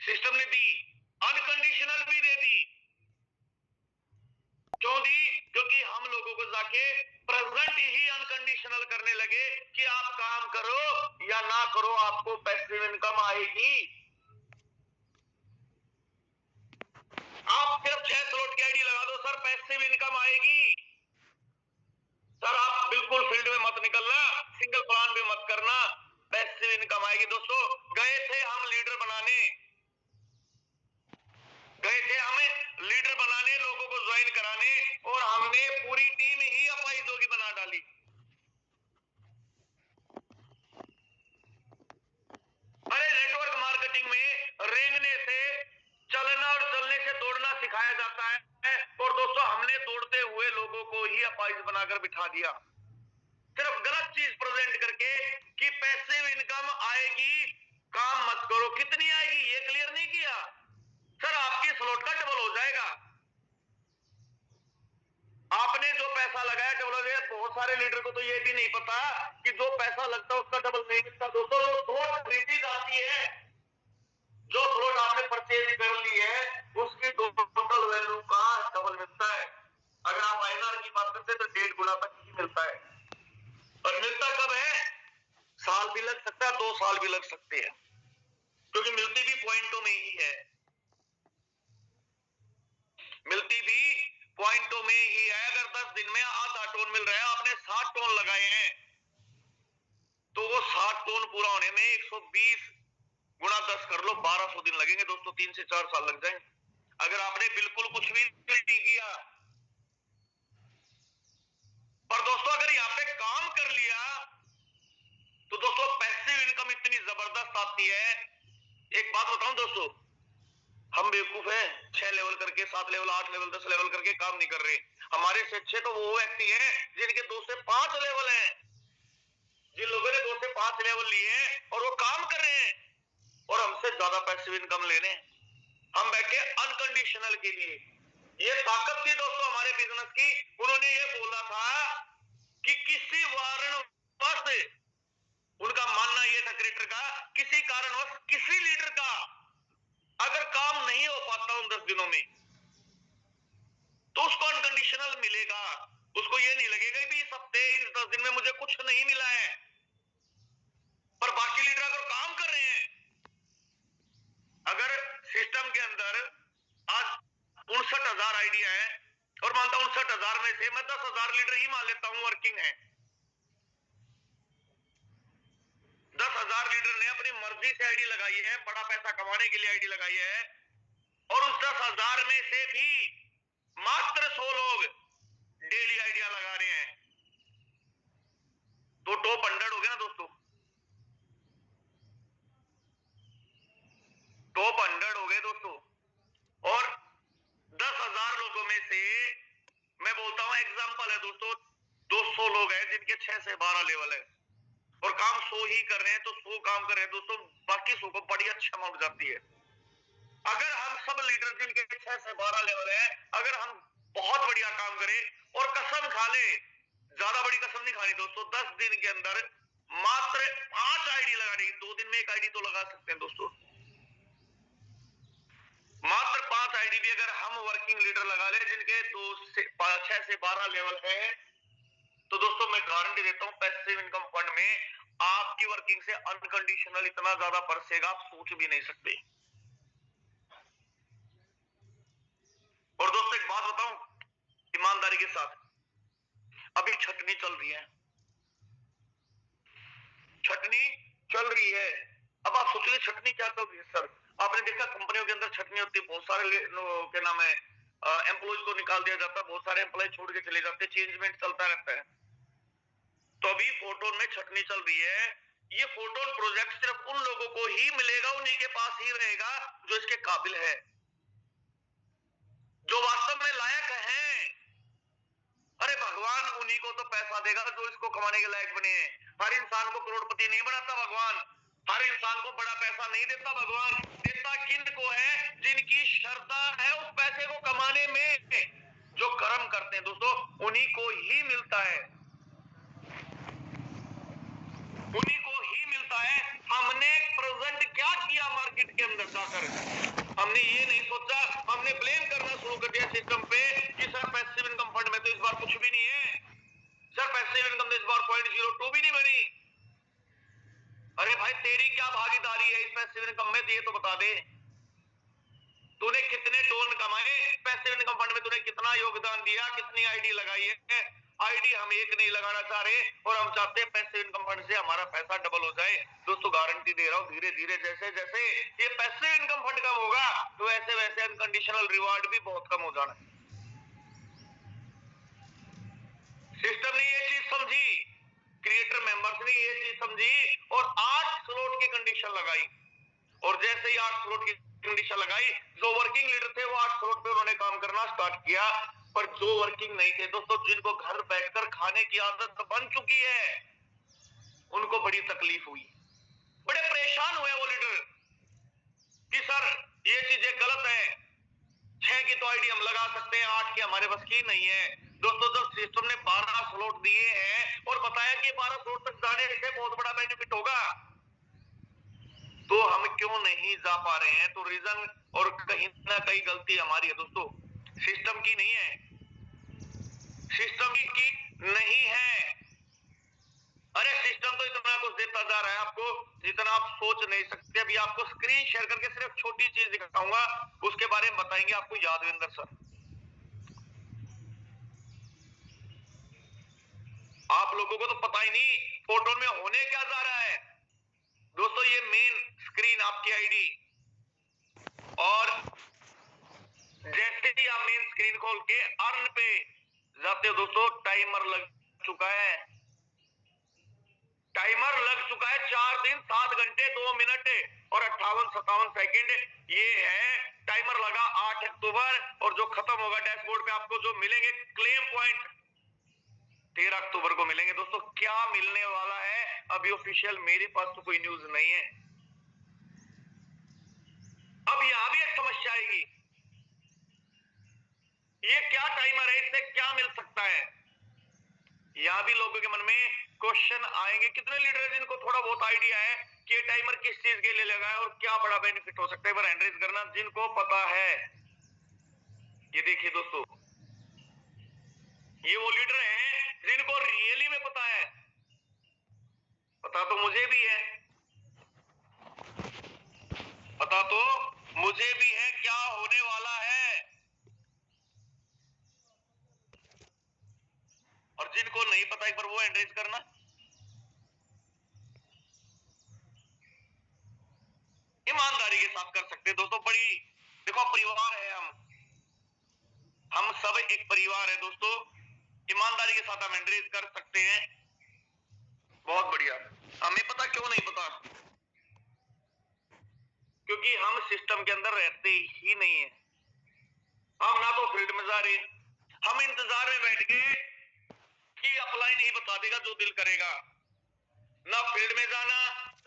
System ने दी, unconditional भी दे दी। क्यों दी? क्योंकि हम लोगों को जाके प्रेजेंट ही अनकंडीशनल करने लगे कि आप काम करो या ना करो, आपको पैसिव इनकम आएगी। आप सिर्फ 6 स्लॉट की आईडी लगा दो सर, पैसिव इनकम आएगी। सर आप बिल्कुल फील्ड में मत निकलना, सिंगल प्लान भी मत करना, पैसिव इनकम आएगी। दोस्तों गए थे हम लीडर बनाने, गए थे हमें लीडर बनाने, लोगों को ज्वाइन कराने, और हमने पूरी टीम ही अपाहिजों की बना डाली। अरे नेटवर्क मार्केटिंग में रेंगने से, चलना और चलने से दौड़ना सिखाया जाता है, और दोस्तों हमने दौड़ते हुए लोगों को ही अपाहिज बनाकर बिठा दिया, सिर्फ गलत चीज प्रेजेंट करके कि पैसिव इनकम आएगी, काम मत करो। कितनी आएगी ये क्लियर नहीं किया। सर आपकी स्लॉट का डबल हो जाएगा, आपने जो पैसा लगाया डबल हो जाएगा। बहुत सारे लीडर को तो ये भी नहीं पता कि जो पैसा लगता है उसका डबल नहीं मिलता। दोस्तों जो स्लॉट खरीदी जाती है, जो स्लॉट आपने परचेज कर ली है, उसकी टोटल वैल्यू का डबल मिलता है। अगर आप आईएनआर की बात करते हैं तो 1.5 गुना तक ही मिलता है। और मिलता कब है? साल भी लग सकता है, 2 साल भी लग सकते हैं, क्योंकि मिलती भी पॉइंटों में ही है, मिलती भी पॉइंटों में ही है। अगर 10 दिन में आधा टोन मिल रहा है, आपने 60 टोन लगाए हैं, तो वो 60 टोन पूरा होने में 120 गुणा 10 कर लो, 1200 दिन लगेंगे दोस्तों, 3 से 4 साल लग जाएंगे। अगर आपने बिल्कुल कुछ भी नहीं किया। पर दोस्तों अगर यहाँ पे काम कर लिया तो दोस्तों पैसिव इनकम इतनी जबरदस्त आती है। एक बात बताऊं दोस्तों, हम बेवकूफ हैं, 6 लेवल करके, 7 लेवल, 8 लेवल, 10 लेवल करके काम नहीं कर रहे। हमारे से अच्छे तो वो व्यक्ति हैं जिनके 2 से 5 लेवल हैं, जिन लोगों ने 2 से 5 लेवल लिए हैं और वो काम कर रहे हैं, और हमसे ज्यादा पैसिव इनकम ले रहे हैं। हम बैठे अनकंडीशनल के लिए। ये ताकत थी दोस्तों हमारे बिजनेस की। उन्होंने ये बोला था कि किसी कारणवश, उनका मानना यह था क्रिएटर का, किसी कारणवश किसी लीडर का अगर काम नहीं हो पाता उन 10 दिनों में, तो उसको अनकंडीशनल मिलेगा। उसको ये नहीं लगेगा कि इस हफ्ते, इस 10 दिन में मुझे कुछ नहीं मिला है। पर बाकी लीडर अगर काम कर रहे हैं, अगर सिस्टम के अंदर आज 59,000 आइडिया है, और मानता 59,000 में से मैं 10,000 लीडर ही मान लेता हूं वर्किंग है, 10,000 लीडर ने अपनी मर्जी से आईडी लगाई है, बड़ा पैसा कमाने के लिए आईडी लगाई है, और उस 10,000 में से भी मात्र 100 लोग डेली आइडिया लगा रहे हैं, तो टॉप 100 हो गया ना दोस्तों, टॉप 100 हो गए दोस्तों। और 10,000 लोगों में से मैं बोलता हूं, एग्जांपल है दोस्तों, 200 लोग हैं जिनके 6 से 12 लेवल है, और काम 100 ही कर रहे हैं, तो 100 काम कर रहे हैं दोस्तों, बाकी 100 को बड़ी अच्छी अमाउंट जाती है। अगर हम सब लीडर जिनके 6 से 12 लेवल है, अगर हम बहुत बढ़िया काम करें और कसम खा ले, ज्यादा बड़ी कसम नहीं खानी दोस्तों, 10 दिन के अंदर मात्र 5 आईडी लगानी, 2 दिन में 1 आईडी तो लगा सकते हैं दोस्तों, मात्र 5 आईडी भी अगर हम वर्किंग लीडर लगा ले जिनके 6 से 12 लेवल है, तो दोस्तों मैं गारंटी देता हूं पैसिव इनकम फंड में आपकी वर्किंग से अनकंडीशनल इतना ज्यादा बरसेगा, आप सोच भी नहीं सकते। और दोस्तों एक बात बताऊं ईमानदारी के साथ, अभी छटनी चल रही है, छटनी चल रही है। अब आप सोचिए छटनी क्या चल रही है सर? आपने देखा कंपनियों के अंदर छटनी होती है, बहुत सारे क्या नाम है, एम्प्लॉयज को निकाल दिया जाता है, बहुत सारे एम्प्लॉय छोड़ के चले जाते हैं, चेंजमेंट चलता रहता है। तो अभी फोटोन में छटनी चल रही है। ये फोटोन प्रोजेक्ट सिर्फ उन लोगों को ही मिलेगा, उन्हीं के पास ही रहेगा जो इसके काबिल है, जो वास्तव में लायक है। अरे भगवान उन्हीं को तो पैसा देगा जो इसको कमाने के लायक बने हैं। हर इंसान को करोड़पति नहीं बनाता भगवान, हर इंसान को बड़ा पैसा नहीं देता भगवान, देता किन को है? जिनकी श्रद्धा है उस पैसे को कमाने में, जो कर्म करते हैं दोस्तों, उन्हीं को ही मिलता है, उन्हीं को ही मिलता है। हमने प्रेजेंट क्या किया मार्केट के अंदर का, लगाकर। हमने ये नहीं सोचा, हमने ब्लेम करना शुरू कर दिया सिस्टम पे कि सर पैसिव इनकम फंड में तो इस बार कुछ भी नहीं है, सर पैसिव इनकम तो इस बार 0.02 भी नहीं बनी। अरे भाई तेरी क्या भागीदारी है इस पैसिव इनकम में, ये तो बता दे। तूने कितने टोन कमाए पैसिव इनकम फंड में, तूने कितना योगदान दिया, कितनी आईडी लगाई है? आईडी हम एक नहीं लगाना चाह रहे और हम चाहते हैं पैसिव इनकम फंड से हमारा पैसा डबल हो जाए। दोस्तों गारंटी दे रहा हूं, धीरे धीरे जैसे जैसे ये पैसिव इनकम फंड कम होगा तो वैसे वैसे अनकंडीशनल रिवार्ड भी बहुत कम हो जाना। सिस्टम ने ये चीज समझी, क्रिएटर मेंबर्स ने ये चीज समझी और 8 स्लॉट की कंडीशन लगाई। और जैसे ही 8 स्लॉट की कंडीशन लगाई, जो वर्किंग लीडर थे वो 8 स्लॉट पे उन्होंने काम करना स्टार्ट किया। पर जो वर्किंग नहीं थे दोस्तों, जिनको घर बैठकर खाने की आदत बन चुकी है, उनको बड़ी तकलीफ हुई, बड़े परेशान हुए वो लीडर कि सर ये चीजें गलत है। 6 की तो आईडी हम लगा सकते हैं, 8 की हमारे बस की नहीं है। दोस्तों जब सिस्टम ने 12 स्लॉट दिए हैं और बताया कि 12 स्लॉट तक जाने से बहुत बड़ा बेनिफिट होगा, तो हम क्यों नहीं जा पा रहे हैं? तो रीजन और कहीं ना कहीं गलती हमारी है दोस्तों, सिस्टम की नहीं है, सिस्टम की नहीं है। अरे सिस्टम तो इतना कुछ देता जा रहा है आपको जितना आप सोच नहीं सकते। अभी आपको स्क्रीन शेयर करके सिर्फ छोटी चीज दिखाऊंगा, उसके बारे में बताएंगे आपको यादविंदर सर। आप लोगों को तो पता ही नहीं फोटो में होने क्या जा रहा है। दोस्तों ये मेन स्क्रीन आपकी आईडी, और जैसे ही आप मेन स्क्रीन खोल के अर्न पे जाते हो दोस्तों, टाइमर लग चुका है, टाइमर लग चुका है। 4 दिन 7 घंटे 2 मिनट और 58-57 सेकंड ये है टाइमर लगा 8 अक्टूबर। और जो खत्म होगा डैशबोर्ड पे आपको जो मिलेंगे क्लेम पॉइंट 13 अक्टूबर को मिलेंगे। दोस्तों क्या मिलने वाला है अभी ऑफिशियल मेरे पास तो कोई न्यूज नहीं है। अब यहां भी एक समस्या आएगी, ये क्या टाइमर है, इससे क्या मिल सकता है? यहां भी लोगों के मन में क्वेश्चन आएंगे। कितने लीडर हैं जिनको थोड़ा बहुत आइडिया है कि ये टाइमर किस चीज के लिए लगा है और क्या बड़ा बेनिफिट हो सकता है? हैंड रेज करना जिनको पता है। ये देखिए दोस्तों, ये वो लीडर हैं जिनको रियली में पता है। पता तो मुझे भी है, पता तो मुझे भी है क्या होने वाला है। और जिनको नहीं पता एक बार वो हैंड रेज करना। ईमानदारी के साथ कर सकते हैं दोस्तों। बड़ी देखो परिवार है, हम सब एक परिवार है दोस्तों। ईमानदारी के साथ हम हैंड रेज कर सकते हैं। बहुत बढ़िया। हमें पता क्यों नहीं पता? क्योंकि हम सिस्टम के अंदर रहते ही नहीं है। हम ना तो फील्ड में जा रहे, हम इंतजार में बैठ गए कि अप्लाई नहीं बता देगा जो दिल करेगा। ना फील्ड में जाना,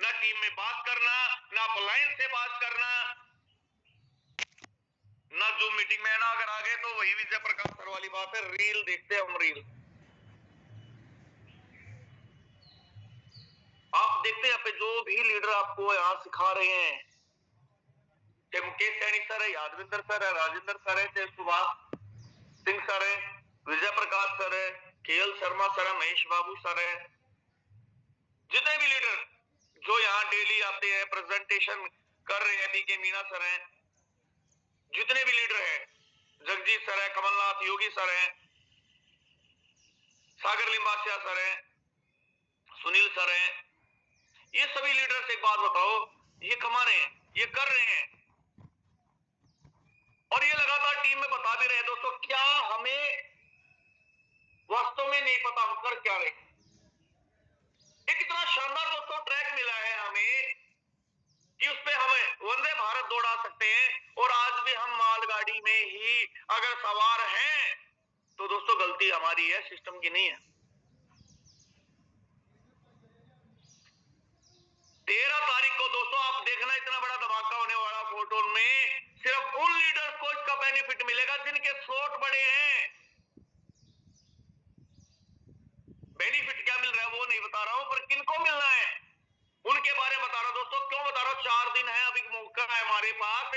ना टीम में बात करना, ना अपलाइन से बात करना, ना जो मीटिंग में ना अगर आ गए तो वही विजय प्रकाश सर वाली बात है, रील देखते हम रील। आप देखते हैं जो भी लीडर आपको यहाँ सिखा रहे हैं, चाहे मुकेश सैनी सर है, यादविंदर सर है, राजेंद्र सर है, चाहे सुभाष सिंह सर है, विजय प्रकाश सर है, केएल शर्मा सर है, महेश बाबू सर है, जितने भी लीडर जो यहाँ डेली आते हैं प्रेजेंटेशन कर रहे हैं, बीके मीना सर हैं, जितने भी लीडर हैं, जगजीत सर है, कमलनाथ योगी सर है, सागर लिम्बासिया सर है, सुनील सर है, ये सभी लीडर से एक बात बताओ, ये कमा रहे हैं, ये कर रहे हैं और ये लगातार टीम में बता भी रहे हैं। दोस्तों क्या हमें वास्तव में नहीं पता हम कर क्या रहे हैं? एक इतना शानदार दोस्तों ट्रैक मिला है हमें कि उस पे हम वंदे भारत दौड़ा सकते हैं और आज भी हम मालगाड़ी में ही अगर सवार हैं तो दोस्तों गलती हमारी है, सिस्टम की नहीं है। 13 तारीख को दोस्तों आप देखना इतना बड़ा धमाका होने वाला फोटो में। सिर्फ उन लीडर्स को इसका बेनिफिट मिलेगा जिनके स्लॉट बड़े हैं। बेनिफिट क्या मिल रहा है वो नहीं बता रहा हूं, पर किनको मिलना है उनके बारे में बता रहा हूं दोस्तों। क्यों बता रहा हूं? 4 दिन है अभी मौका है हमारे पास।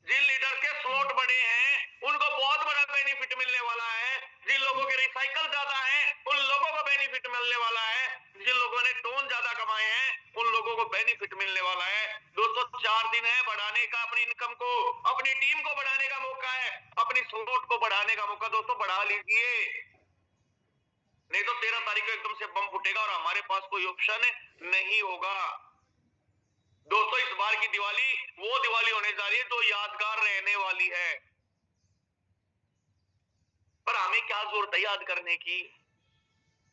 जिन लीडर के स्लॉट बड़े हैं उनको बहुत बड़ा बेनिफिट मिलने वाला है। जिन लोगों के रिसाइकल ज्यादा है उन लोगों को बेनिफिट मिलने वाला है। जिन लोगों ने टोन ज्यादा कमाए हैं उन लोगों को बेनिफिट मिलने वाला है। दोस्तों 4 दिन है बढ़ाने का, अपनी इनकम को, अपनी टीम को बढ़ाने का मौका है, अपनी स्लॉट को बढ़ाने का मौका। दोस्तों बढ़ा लीजिए, नहीं तो 13 तारीख को एकदम से बम फूटेगा और हमारे पास कोई ऑप्शन नहीं होगा। दोस्तों इस बार की दिवाली वो दिवाली होने जा रही है जो यादगार रहने वाली है। पर हमें क्या जरूरत है याद करने की,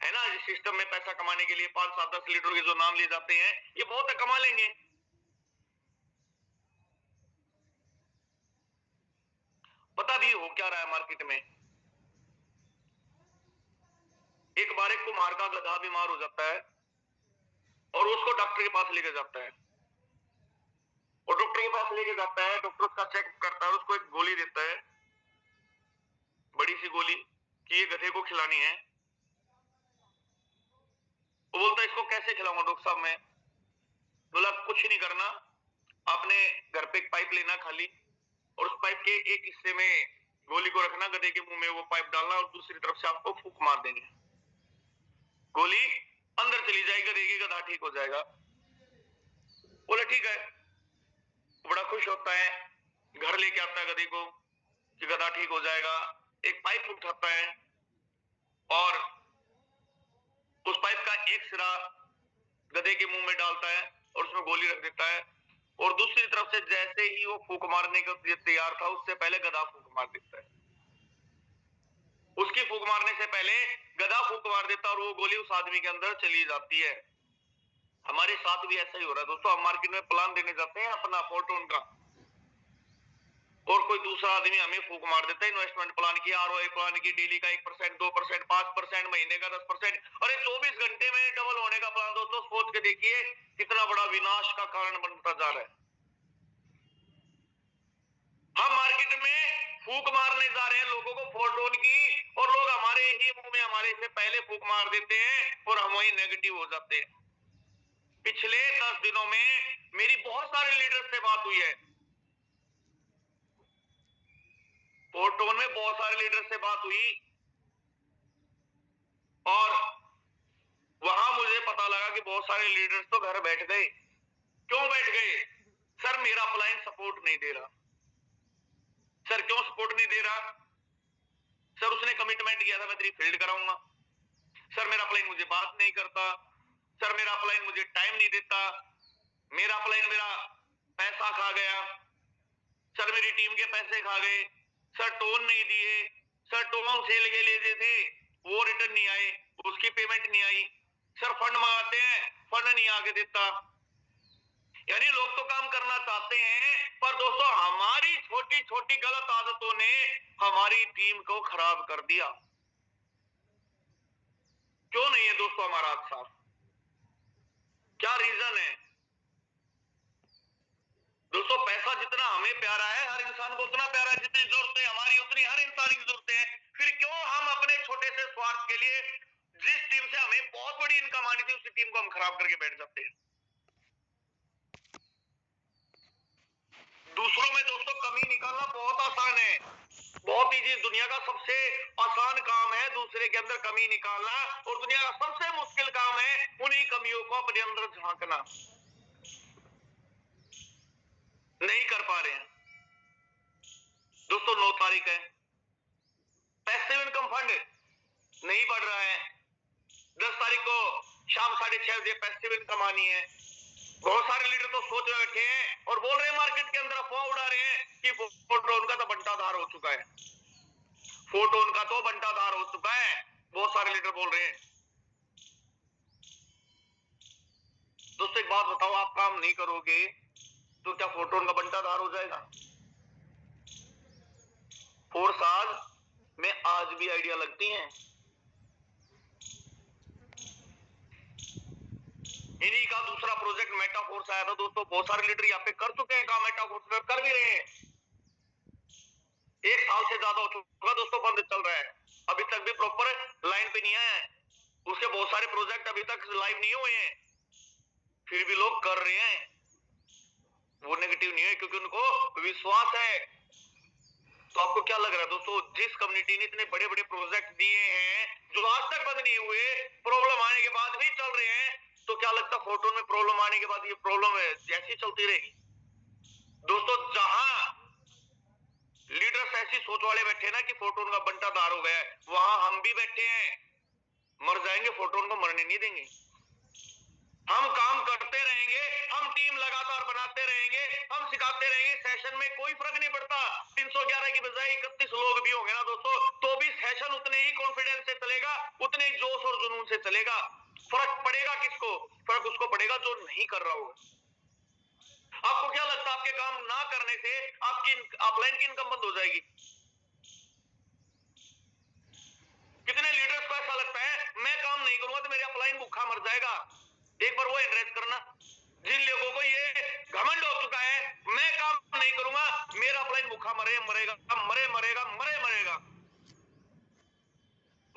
है ना? इस सिस्टम में पैसा कमाने के लिए 5, 7, 10 लीडरों के जो नाम लिए जाते हैं ये बहुत है, कमा लेंगे। पता भी हो क्या रहा है मार्केट में। एक बार एक कुम्हार का गधा बीमार हो जाता है और उसको डॉक्टर के पास लेके जाता है, और डॉक्टर के पास लेके जाता है, डॉक्टर उसका चेक करता है और उसको एक गोली देता है, बड़ी सी गोली, कि ये गधे को खिलानी है। वो बोलता है इसको कैसे खिलाऊंगा डॉक्टर साहब मैं? बोला कुछ नहीं करना, आपने घर पे एक पाइप लेना खाली, और उस पाइप के एक हिस्से में गोली को रखना, गधे के मुंह में वो पाइप डालना और दूसरी तरफ से आपको फूंक मार देंगे, गोली अंदर चली जाएगी गधे की, गधा ठीक हो जाएगा। बोला ठीक है। बड़ा खुश होता है, घर लेके आता है गधे को कि गधा ठीक हो जाएगा। एक पाइप उठाता है और उस पाइप का एक सिरा गधे के मुंह में डालता है और उसमें गोली रख देता है, और दूसरी तरफ से जैसे ही वो फूंक मारने के लिए तैयार था उससे पहले गधा फूंक मार देता है। उसकी फूंक मारने से पहले गधा फूंक मार देता और वो गोली उस आदमी के अंदर चली जाती है। हमारे साथ भी ऐसा ही हो रहा है दोस्तों। हम मार्केट में प्लान देने जाते हैं अपना फोटोन का, और कोई दूसरा आदमी हमें फूंक मार देता है इन्वेस्टमेंट प्लान की, आरओआई प्लान की, डेली का 1%, 2%, 5%, महीने का 10%, अरे 24 घंटे में डबल होने का प्लान। दोस्तों सोच के देखिए कितना बड़ा विनाश का कारण बनता जा रहा है। हम मार्केट में फूंक मारने जा रहे हैं लोगों को फोटोन की, और लोग हमारे ही मुंह में हमारे से पहले फूंक मार देते हैं और हम वही नेगेटिव हो जाते हैं। पिछले 10 दिनों में मेरी बहुत सारे लीडर से बात हुई है, फोटोन में बहुत सारे लीडर से बात हुई, और वहां मुझे पता लगा कि बहुत सारे लीडर्स तो घर बैठ गए। क्यों बैठ गए? सर मेरा अपलाइन सपोर्ट नहीं दे रहा। सर क्यों सपोर्ट नहीं दे रहा? सर उसने कमिटमेंट किया था मैं तेरी फील्ड कराऊंगा। सर मेरा अपलाइन मुझे बात नहीं करता। सर मेरा अपलाइन मुझे टाइम नहीं देता। मेरा अपलाइन मेरा पैसा खा गया। सर मेरी टीम के पैसे खा गए। सर टोन नहीं दिए। सर टोन सेल के लिए थे वो रिटर्न नहीं आए, उसकी पेमेंट नहीं आई। सर फंड मंगाते हैं, फंड नहीं आके देता। यानी लोग तो काम करना चाहते हैं, पर दोस्तों हमारी छोटी छोटी गलत आदतों ने हमारी टीम को खराब कर दिया। क्यों नहीं है दोस्तों हमारा हाथ साफ? क्या रीजन है? दोस्तों पैसा जितना हमें प्यारा है, हर इंसान को उतना प्यारा है। जितनी जरूरतें हमारी उतनी हर इंसान की जरूरतें हैं। फिर क्यों हम अपने छोटे से स्वार्थ के लिए जिस टीम से हमें बहुत बड़ी इनकम आनी थी उसी टीम को हम खराब करके बैठ जाते हैं। दूसरों में दोस्तों कमी निकालना बहुत आसान है, बहुत इजी। दुनिया का सबसे आसान काम है दूसरे के अंदर कमी निकालना, और दुनिया का सबसे मुश्किल काम है उन्हीं कमियों को अपने अंदर झांकना। नहीं कर पा रहे हैं दोस्तों। 9 तारीख है, पैसिव इनकम फंड नहीं बढ़ रहा है। 10 तारीख को शाम 6:30 बजे पैसिव इनकम आनी है। बहुत सारे लीडर तो सोच रहे बैठे हैं और बोल रहे हैं, मार्केट के अंदर अफवाह उड़ा रहे हैं कि फोटोन का तो बंटाधार हो चुका है, फोटोन का तो बंटाधार हो चुका है। बहुत सारे लीडर बोल रहे हैं। दोस्तों एक बात बताओ, आप काम नहीं करोगे तो क्या फोटोन का बंटाधार हो जाएगा? फोर्साज में आज भी आइडिया लगती हैं। इन्हीं का दूसरा प्रोजेक्ट मेटाफोर्स आया था दोस्तों। बहुत सारे लीडर यहाँ पे कर चुके हैं काम, मेटाफोर्स में कर भी रहे हैं। 1 साल से ज्यादा हो चुका दोस्तों, बंद चल रहा है, अभी तक भी प्रॉपर लाइन पे नहीं है। उसके बहुत सारे प्रोजेक्ट अभी तक लाइव नहीं हुए हैं। फिर भी लोग कर रहे हैं, वो नेगेटिव नहीं है क्योंकि उनको विश्वास है। तो आपको क्या लग रहा है दोस्तों, जिस कम्युनिटी ने इतने बड़े बड़े प्रोजेक्ट दिए हैं जो आज तक बंद नहीं हुए, प्रॉब्लम आने के बाद भी चल रहे हैं, तो क्या लगता है फोटोन में प्रॉब्लम आने के बाद ये प्रॉब्लम है ऐसी चलती रहेगी? दोस्तों जहां लीडर्स ऐसी सोच वाले बैठे ना कि फोटोन का बंटा दार हो गया, वहां हम भी बैठे हैं, मर जाएंगे, फोटोन को मरने नहीं देंगे। हम काम करते रहेंगे, हम टीम लगातार बनाते रहेंगे, हम सिखाते रहेंगे, सेशन में कोई फर्क नहीं पड़ता। 311 की बजाय 31 लोग भी होंगे ना दोस्तों, तो भी सेशन उतने ही कॉन्फिडेंस से चलेगा, उतने ही जोश और जुनून से चलेगा। फर्क पड़ेगा किसको? फर्क उसको पड़ेगा जो नहीं कर रहा होगा। आपको क्या लगता है आपके काम ना करने से आपकी ऑफलाइन की इनकम बंद हो जाएगी? कितने लीडर्स को ऐसा लगता है मैं काम नहीं करूंगा तो मेरी अपलाइन भूखा मर जाएगा? एक बार वो एड्रेस करना। जिन लोगों को ये घमंड हो चुका है मैं काम नहीं करूंगा, मेरा अपलाइन भूखा मरेगा, मरेगा।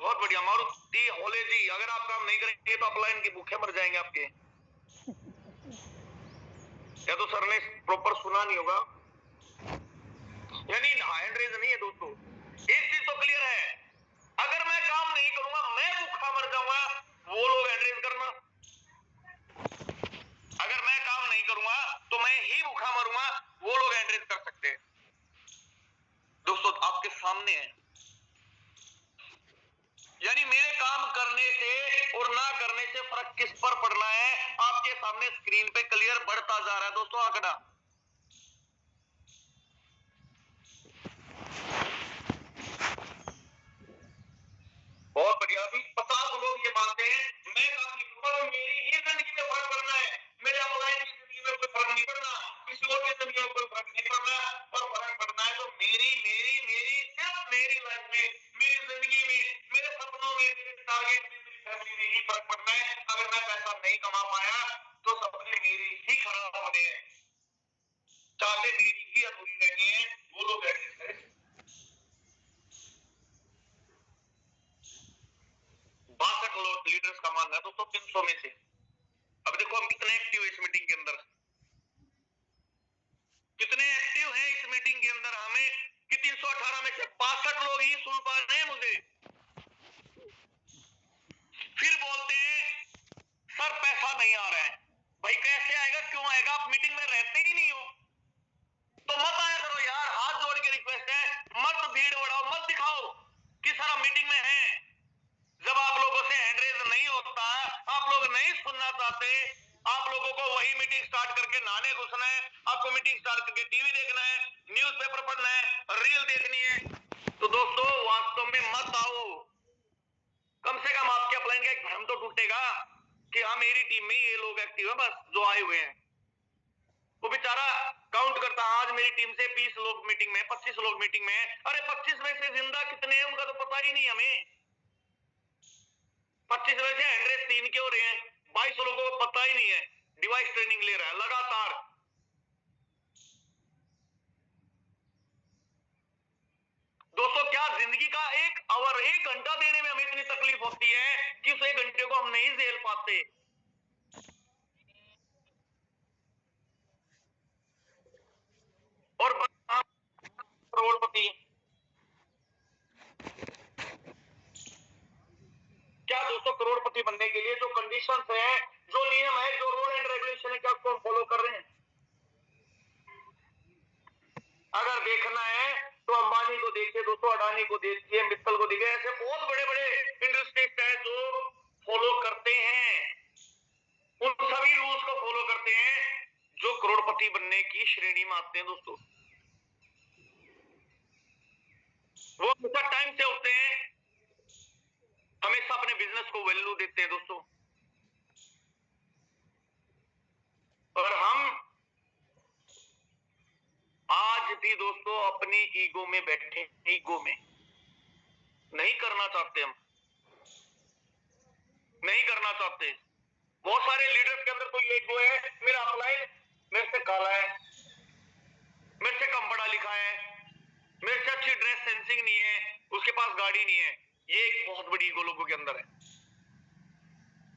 बहुत बढ़िया मारुति होले जी, अगर आप काम नहीं करेंगे तो अपलाइन की भूखे मर जाएंगे आपके। या तो सर ने प्रॉपर सुना नहीं होगा, यानी हैंड रेज नहीं है दोस्तों। एक चीज तो क्लियर है, अगर मैं काम नहीं करूंगा मैं भूखा मर जाऊंगा, वो लोग एड्रेस करना। अगर मैं काम नहीं करूंगा तो मैं ही भूखा मरूंगा, वो लोग एड्रेस कर सकते हैं। दोस्तों आपके सामने है, यानी मेरे काम करने से और ना करने से फर्क किस पर पड़ना है, आपके सामने स्क्रीन पे क्लियर बढ़ता जा रहा है दोस्तों आंकड़ा। बहुत बढ़िया। अभी 50 लोग ये मानते हैं मैं काम नहीं करूंगा तो मेरी ही जिंदगी में फर्क पड़ना है, मेरे ऑनलाइन की जिंदगी में कोई फर्क नहीं पड़ना, किसी और की जिंदगी में कोई फर्क नहीं पड़ना, और फर्क पड़ना है तो मेरी मेरी मेरी सिर्फ मेरी लाइफ में, मेरी जिंदगी में, मेरे सपनों में, मेरे टारगेट में, मेरी फैमिली में ही फर्क पड़ना है। अगर मैं पैसा नहीं कमा पाया तो सपने मेरे ही खराब होने हैं, चाहते मेरी ही अधूरी रहनी है, वो लोग एडजस्ट करें। 62 लीडर्स का मानना है दोस्तों 300 में से। अब देखो हम कितने एक्टिव है इस मीटिंग के अंदर, कितने एक्टिव हैं इस मीटिंग के अंदर, हमें कि 318 में से 62 लोग ही सुन पा रहे हैं मुझे। फिर बोलते हैं सर पैसा नहीं आ रहा है। भाई कैसे आएगा, क्यों आएगा, आप मीटिंग में रहते ही नहीं हो तो मत आया करो यार, हाथ जोड़ के रिक्वेस्ट है, मत भीड़ बढ़ाओ, मत दिखाओ कि सर हम मीटिंग में हैं। जब आप लोगों से हैंड रेज नहीं होता, आप लोग नहीं सुनना चाहते, आप लोगों को वही मीटिंग स्टार्ट करके नहाने घुसना है, आपको मीटिंग स्टार्ट करके टीवी देखना है, न्यूज़पेपर पढ़ना है, रील देखनी है, तो दोस्तों वास्तव में मत आओ। कम से कम आपके अपलाइन का एक भ्रम तो टूटेगा कि हाँ मेरी टीम में ये लोग एक्टिव है, बस जो आए हुए हैं। वो बेचारा काउंट करता है आज मेरी टीम से 20 लोग मीटिंग में, 25 लोग मीटिंग में, अरे 25 में से जिंदा कितने हैं उनका तो पता ही नहीं हमें। 25 में से हैंड 3 के हो रहे हैं, 22 लोगों को पता ही नहीं है, डिवाइस ट्रेनिंग ले रहा है लगातार। दोस्तों क्या जिंदगी का 1 आवर 1 घंटा देने में हमें इतनी तकलीफ होती है कि उस 1 घंटे को हम नहीं झेल पाते। और करोड़पति क्या दोस्तों, करोड़पति बनने के लिए जो कंडीशंस है, जो नियम है, जो रूल एंड रेगुलेशन है, क्या उसको हम फॉलो कर रहे हैं? अगर देखना है तो अंबानी को देखिए दोस्तों, अडानी को देखिए, मित्तल को देखिए, ऐसे बहुत बड़े बड़े इंडस्ट्रीज है जो फॉलो करते हैं, उन सभी रूल्स को फॉलो करते हैं जो करोड़पति बनने की श्रेणी में आते हैं दोस्तों। वो हमेशा टाइम से उठते हैं, हमेशा अपने बिजनेस को वैल्यू देते हैं दोस्तों। और हम आज भी दोस्तों अपनी ईगो में बैठे, ईगो में नहीं करना चाहते, हम नहीं करना चाहते। बहुत सारे लीडर्स के अंदर कोई ईगो है, मेरा अपलाइन मेरे से काला है, मेरे से कम पढ़ा लिखा है, मेरे से अच्छी ड्रेस सेंसिंग नहीं है, उसके पास गाड़ी नहीं है, ये एक बहुत बड़ी ईगो लोगों के अंदर है।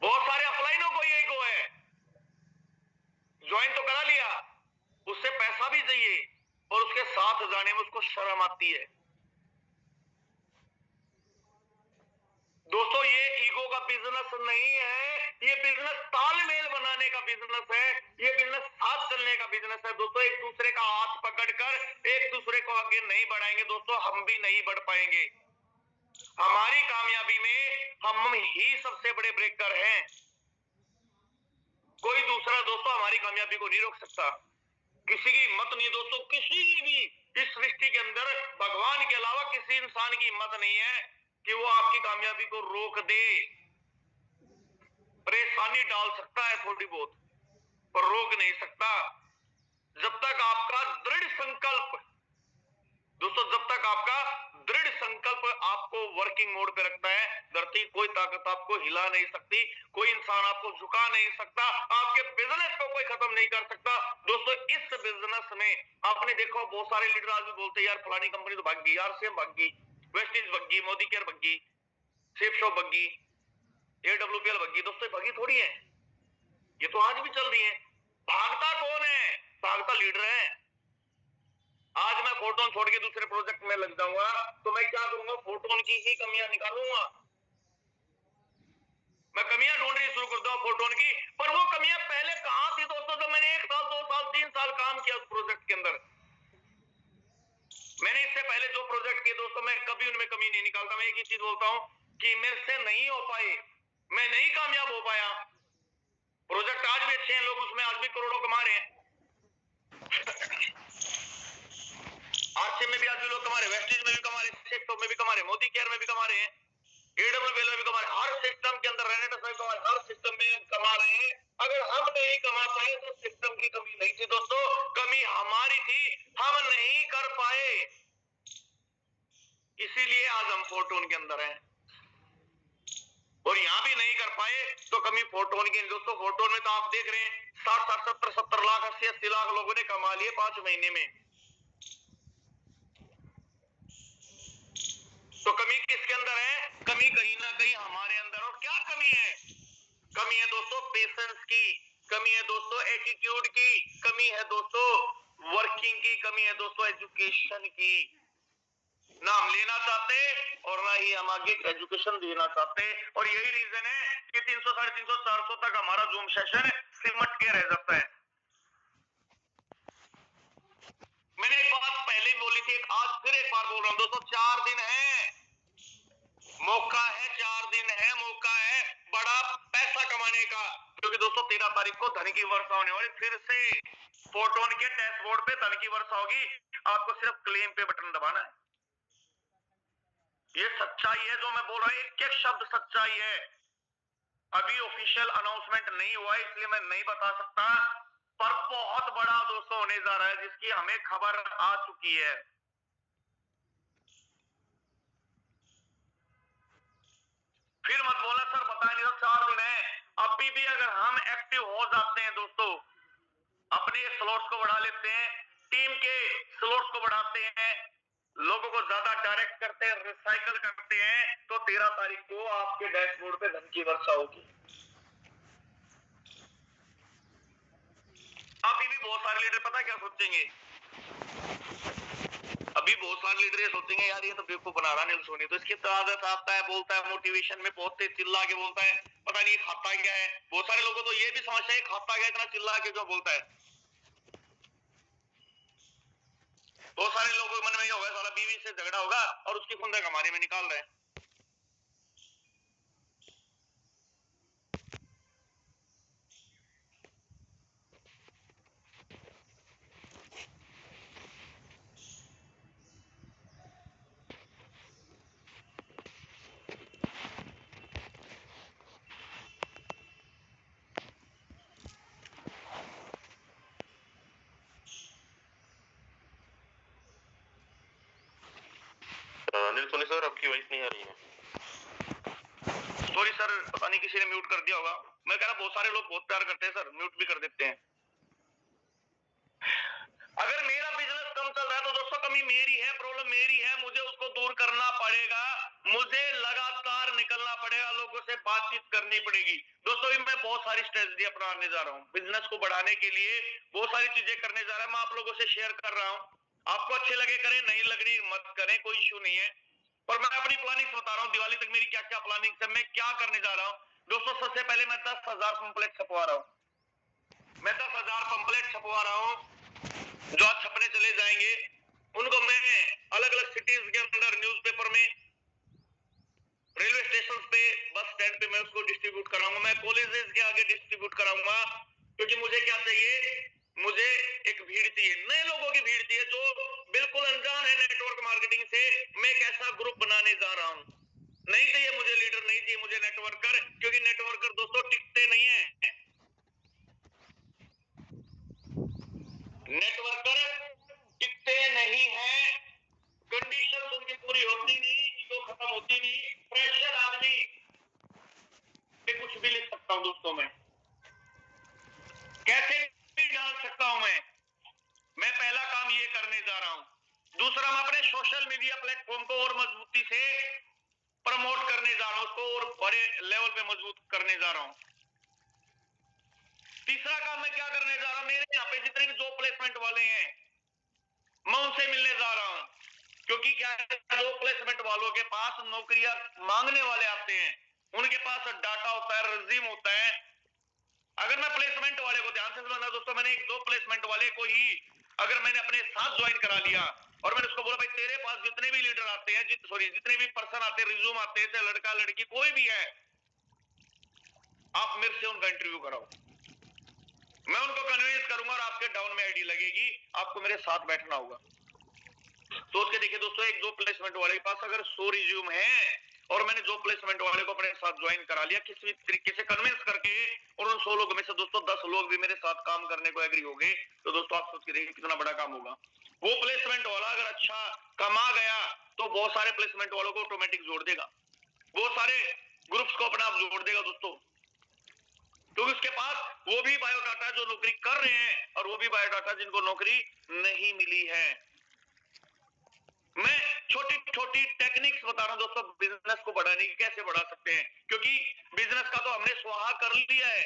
बहुत सारे अपलाइनों को ये ईगो है, को शर्म आती है। दोस्तों ये ईगो का बिजनेस नहीं है, ये बिजनेस तालमेल बनाने का बिजनेस है, ये बिजनेस साथ चलने का बिजनेस है। दोस्तों एक दूसरे का हाथ पकड़कर एक दूसरे को आगे नहीं बढ़ाएंगे दोस्तों, हम भी नहीं बढ़ पाएंगे। हमारी कामयाबी में हम ही सबसे बड़े ब्रेकर हैं। कोई दूसरा दोस्तों हमारी कामयाबी को नहीं रोक सकता। किसी की हिम्मत नहीं दोस्तों, किसी की भी इस सृष्टि के अंदर भगवान के अलावा किसी इंसान की हिम्मत नहीं है कि वो आपकी कामयाबी को रोक दे। परेशानी डाल सकता है थोड़ी बहुत, पर रोक नहीं सकता। जब तक आपका दृढ़ संकल्प दोस्तों, जब तक आपका दृढ़ संकल्प आपको वर्किंग मोड पे रखता है, धरती कोई ताकत आपको हिला नहीं सकती, कोई इंसान आपको झुका नहीं सकता, आपके बिजनेस को कोई खत्म नहीं कर सकता। दोस्तों इस बिजनेस में आपने देखा बहुत सारे लीडर आज भी बोलते हैं यार फलानी कंपनी तो भाग गई, यार सेम भाग गई, वेस्टीज भाग गई, मोदी केयर भाग गई, सेफ शॉप भाग गई, AWPL भाग गई। दोस्तों भागी थोड़ी है, ये तो आज भी चल रही है। भागता कौन है? भागता लीडर है। आज मैं फोटोन छोड़ के दूसरे प्रोजेक्ट में लग जाऊंगा तो मैं क्या करूंगा? फोटोन की ही कमियां निकालूंगा, मैं कमियां ढूंढनी शुरू कर दूंगा फोटोन की। पर वो कमियां पहले कहां थी दोस्तों? जब मैंने 1 साल 2 साल 3 साल काम किया उस प्रोजेक्ट के अंदर। मैंने इससे पहले जो प्रोजेक्ट किए दोस्तों, मैं कभी उनमें कमी नहीं निकालता। मैं एक ही चीज बोलता हूं कि मेरे से नहीं हो पाए, मैं नहीं कामयाब हो पाया। प्रोजेक्ट आज भी अच्छे हैं, लोग उसमें आज भी करोड़ों कमा रहे हैं, आरसी में भी आज भी लोग कमा रहे, वेस्टीज में भी कमा रहे, सेक्टो में भी कमा रहे, मोदी केयर में भी कमा रहे हैं, AWPL में भी कमा रहे, हर सिस्टम के अंदर रहने में कमा रहे, हर सिस्टम में कमा रहे हैं। अगर हम नहीं कमा पाए तो सिस्टम की कमी नहीं थी दोस्तों, कमी हमारी थी, हम नहीं कर पाए, इसीलिए आज हम फोटोन के अंदर हैं। और यहां भी नहीं कर पाए तो कमी फोटोन की। दोस्तों फोटोन में तो आप देख रहे हैं 60 60 70 लाख 80 80 लाख लोगों ने कमा लिए 5 महीने में। तो कमी किसके अंदर है? कमी कहीं ना कहीं हमारे अंदर। और क्या कमी है? कमी है दोस्तों पेशेंस की, कमी है दोस्तों एटीट्यूड की, कमी है दोस्तों वर्किंग की, कमी है दोस्तों एजुकेशन की। ना हम लेना चाहते और ना ही हम आगे एजुकेशन देना चाहते। और यही रीजन है कि 300 350 400 तक हमारा जूम सेशन सिमट के रह जाता है। मैंने एक बात पहले बोली थी, आज फिर एक बार बोल रहा हूं दोस्तों, 4 दिन है, मौका है, 4 दिन है, मौका है बड़ा पैसा कमाने का। क्योंकि दोस्तों 13 तारीख को धन की वर्षा होने वाली, फिर से फोटोन के डैशबोर्ड पे धन की वर्षा होगी। आपको सिर्फ क्लेम पे बटन दबाना है। ये सच्चाई है जो मैं बोल रहा हूं, एक एक शब्द सच्चाई है। अभी ऑफिशियल अनाउंसमेंट नहीं हुआ है इसलिए मैं नहीं बता सकता, पर बहुत बड़ा दोस्तों होने जा रहा है जिसकी हमें खबर आ चुकी है। फिर मत बोला सर पता नहीं, तो 4 दिन है। अभी भी अगर हम एक्टिव हो जाते हैं दोस्तों, अपने स्लॉट्स को बढ़ा लेते हैं, टीम के स्लॉट्स को बढ़ाते हैं, लोगों को ज्यादा डायरेक्ट करते हैं, रिसाइकल करते हैं, तो 13 तारीख को आपके डैशबोर्ड पे धन की वर्षा होगी। अभी भी बहुत सारे लीडर पता क्या सोचेंगे? अभी बहुत सारे लीडर ये सोचेंगे यार ये तो बेवकूफ बना रहा है सोनी, तो इसकी तो आदत आता है, बोलता है मोटिवेशन में बहुत तेज चिल्ला के बोलता है, पता नहीं खाता क्या है। बहुत सारे लोगों तो ये भी समस्या है खाता क्या इतना चिल्ला के जो बोलता है। बहुत सारे लोगों के मन में ये होगा साला बीवी से झगड़ा होगा और उसकी खुंदक हमारे में निकाल रहे हैं। अनिल सोनी सर आपकी वॉइस नहीं आ रही है। सॉरी सर, पता नहीं किसी ने म्यूट कर दिया होगा। मैं कह रहा बहुत सारे लोग बहुत प्यार करते हैं सर, म्यूट भी कर देते हैं। अगर मेरा बिजनेस कम चल रहा है तो दोस्तों कमी मेरी है, प्रॉब्लम मेरी है, मुझे उसको दूर करना पड़ेगा, मुझे लगातार निकलना पड़ेगा, लोगों से बातचीत करनी पड़ेगी। दोस्तों मैं बहुत सारी स्ट्रेटजी अपनाने जा रहा हूँ बिजनेस को बढ़ाने के लिए, बहुत सारी चीजें करने जा रहा हूँ, मैं आप लोगों से शेयर कर रहा हूँ। आपको अच्छे लगे करें, नहीं लगनी मत करें, कोई इश्यू नहीं है। पर मैं अपनी प्लानिंग बता रहा हूँ, दिवाली तक मेरी क्या क्या प्लानिंग है, मैं क्या करने जा रहा हूँ। दोस्तों सबसे पहले मैं 10,000 पंपलेट छपवा रहा हूँ। मैं 10,000 पंपलेट छपवा रहा हूँ जो आज छपने चले जाएंगे। उनको मैं अलग अलग सिटीज के अंदर न्यूज़पेपर में, रेलवे स्टेशन पे, बस स्टैंड पे मैं उसको डिस्ट्रीब्यूट कराऊंगा। मैं कॉलेजेस के आगे डिस्ट्रीब्यूट कराऊंगा, क्योंकि मुझे क्या चाहिए, मुझे एक भीड़ चाहिए, नए लोगों की भीड़ चाहिए जो बिल्कुल अनजान है नेटवर्क मार्केटिंग से। मैं एक ऐसा ग्रुप बनाने जा रहा हूं। नहीं चाहिए मुझे लीडर, नहीं चाहिए मुझे नेटवर्कर, क्योंकि नेटवर्कर दोस्तों टिकते नहीं है। नेटवर्कर टिकते नहीं है, कंडीशन उनकी पूरी होती नहीं, चीजों खत्म होती नहीं। प्रेशर आदमी पे कुछ भी लिख सकता हूं दोस्तों, मैं कैसे भी डाल सकता हूं। मैं पहला काम ये करने जा रहा हूं। दूसरा, मैं अपने सोशल मीडिया प्लेटफॉर्म को और मजबूती से प्रमोट करने जा रहा हूं, उसको और बड़े लेवल पे मजबूत करने जा रहा हूं। तीसरा काम मैं क्या करने जा रहा हूं, मेरे यहाँ पे जितने भी जॉब प्लेसमेंट वाले हैं मैं उनसे मिलने जा रहा हूं, क्योंकि क्या है, जॉब प्लेसमेंट वालों के पास नौकरियां मांगने वाले आते हैं, उनके पास डाटा होता है, रिज्यूम होता है। अगर मैं प्लेसमेंट वाले को, ध्यान से सुनना दोस्तों, मैंने एक दो प्लेसमेंट वाले को ही अगर मैंने अपने साथ ज्वाइन करा लिया और मैंने उसको बोला भाई तेरे पास जितने भी लीडर आते हैं, जितने भी पर्सन आते हैं, रिज्यूम आते हैं, चाहे लड़का लड़की कोई भी है, आप मेरे से उनका इंटरव्यू कराओ। मैं उनको कन्विंस करूंगा और आपके डाउन में आईडी लगेगी, आपको मेरे साथ बैठना होगा। सोच के देखिए दोस्तों, एक दो प्लेसमेंट वाले के पास अगर 100 रिज्यूम है और मैंने जो प्लेसमेंट वाले को अपने साथ ज्वाइन करा लिया किसी भी तरीके से कन्विंस करके, और उन 100 लोगों में से दोस्तों 10 लोग भी मेरे साथ काम करने को एग्री हो गए, तो दोस्तों आप सोच के देखिए कितना बड़ा काम होगा। वो प्लेसमेंट वाला अगर अच्छा कमा गया तो बहुत सारे प्लेसमेंट वालों को ऑटोमेटिक जोड़ देगा, बहुत सारे ग्रुप्स को अपना आप जोड़ देगा दोस्तों, क्योंकि उसके पास वो भी बायोडाटा जो नौकरी कर रहे हैं और वो भी बायोडाटा जिनको नौकरी नहीं मिली है। मैं छोटी छोटी टेक्निक्स बता रहा हूं दोस्तों, बिजनेस को बढ़ाने की, कैसे बढ़ा सकते हैं, क्योंकि बिजनेस का तो हमने स्वाहा कर लिया है,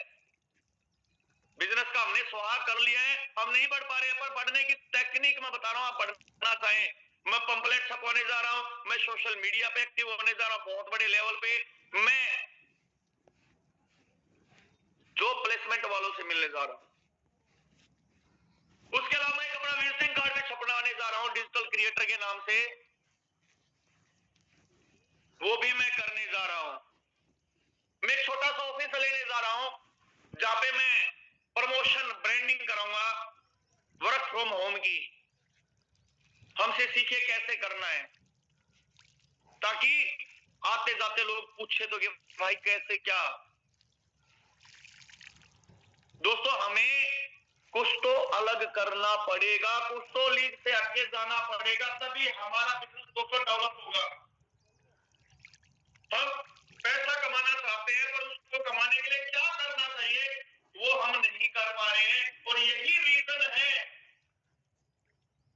बिजनेस का हमने स्वाहा कर लिया है, हम नहीं बढ़ पा रहे हैं। पर बढ़ने की टेक्निक मैं बता रहा हूं, आप बढ़ना चाहें, मैं पंपलेट छपवाने जा रहा हूं, मैं सोशल मीडिया पे एक्टिव होने जा रहा हूं बहुत बड़े लेवल पे, मैं जॉब प्लेसमेंट वालों से मिलने जा रहा हूं। उसके अलावा मैं एक अपना विजिटिंग कार्ड भी छपवाने जा रहा हूं डिजिटल क्रिएटर के नाम से, वो भी मैं करने जा रहा हूं। मैं एक छोटा सा ऑफिस लेने जा रहा हूं जहां पे मैं प्रमोशन ब्रांडिंग कराऊंगा, वर्क फ्रॉम होम की, हमसे सीखे कैसे करना है, ताकि आते जाते लोग पूछे तो कि भाई कैसे क्या। दोस्तों हमें कुछ तो अलग करना पड़ेगा, कुछ तो लीग से हटके जाना पड़ेगा, तभी हमारा बिजनेस दोस्तों डेवलप होगा। हम पैसा कमाना चाहते हैं, पर उसको कमाने के लिए क्या करना चाहिए वो हम नहीं कर पा रहे हैं, और यही रीजन है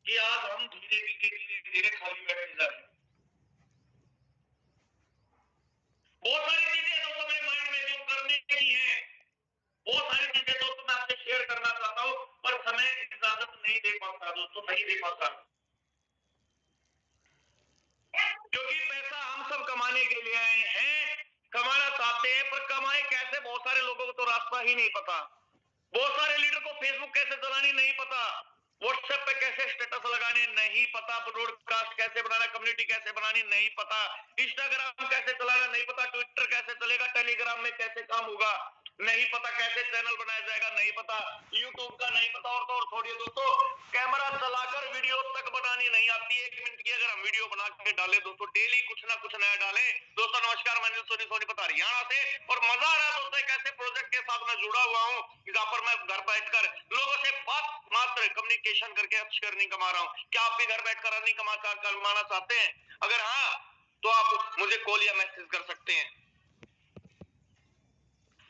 कि आज हम धीरे धीरे धीरे धीरे खाली बैठे जा रहे हैं। बहुत सारी चीजें दोस्तों मेरे माइंड में जो करने की है, बहुत सारी चीजें दोस्तों मैं आपसे शेयर करना चाहता हूं, पर समय इजाजत नहीं दे पाता दोस्तों, नहीं दे पाता, क्योंकि पैसा हम सब कमाने के लिए आए हैं, कमाना चाहते हैं, पर कमाए कैसे बहुत सारे लोगों को तो रास्ता ही नहीं पता। बहुत सारे लीडर को फेसबुक कैसे चलानी नहीं पता, व्हाट्सएप पे कैसे स्टेटस लगाने नहीं पता, ब्रॉडकास्ट कैसे बनाना, कम्युनिटी कैसे बनानी नहीं पता, इंस्टाग्राम कैसे चलाना नहीं पता, ट्विटर कैसे चलेगा, टेलीग्राम में कैसे काम होगा नहीं पता, कैसे चैनल बनाया जाएगा नहीं पता, यूट्यूब का नहीं पता, और तो और छोड़िए दोस्तों, कैमरा चलाकर वीडियो तक बनानी नहीं आती। 1 मिनट की अगर हम वीडियो बना के डाले दोस्तों, डेली कुछ ना कुछ नया डालें। दोस्तों नमस्कार, मैं सोनी सोनीपत हरियाणा से, और मजा आ रहा है दोस्तों, एक ऐसे प्रोजेक्ट के साथ मैं जुड़ा हुआ हूँ जहां पर मैं घर बैठकर लोगों से बात मात्र कम्युनिकेशन करके अच्छी अर्निंग कमा रहा हूँ। क्या आप भी घर बैठकर अर्निंग कमाना चाहते हैं? अगर हाँ, तो आप मुझे कॉल या मैसेज कर सकते हैं।